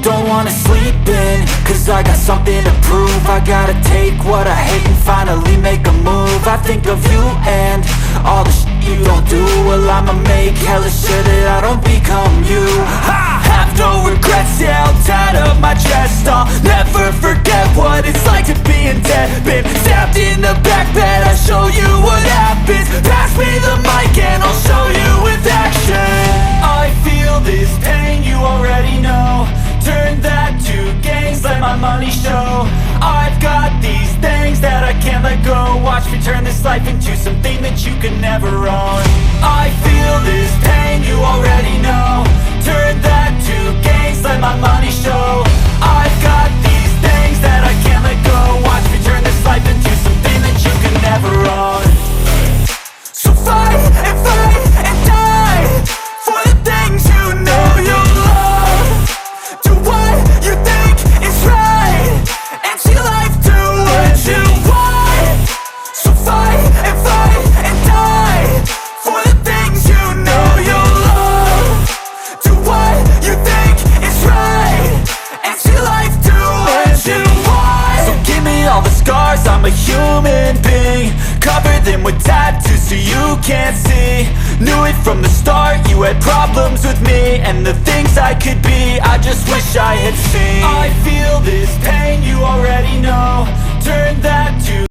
Don't wanna sleep in, cause I got something to prove. I gotta take what I hate and finally make a move. I think of you and all the shit you don't do. Well, I'ma make hella sure that I don't become you. I have no regrets, yeah, I'll tie up my chest. I'll never forget what it's like to be in debt. Been stabbed in the back bed, I'll show you what happens. Pass me the mic and I'll show you with action. I feel this pain, you already know. Turn that to gains, let my money show. I've got these things that I can't let go. Watch me turn this life into something that you can never own. I feel this pain, you already know. Turn that to gains, let my money show. I've got these things that I can't let go. Watch me turn this life into something that you can never own. So fight and die for the things you know you love. Do what you think is right, and see life do what you want. So fight and die for the things you know you love. Do what you think is right, and see life do what you want. So give me all the scars, I'm a human being. Cover them with tattoos so you can't see. Knew it from the start, you had problems with me and the things I could be, I just wish I had seen. I feel this pain, you already know. Turn that to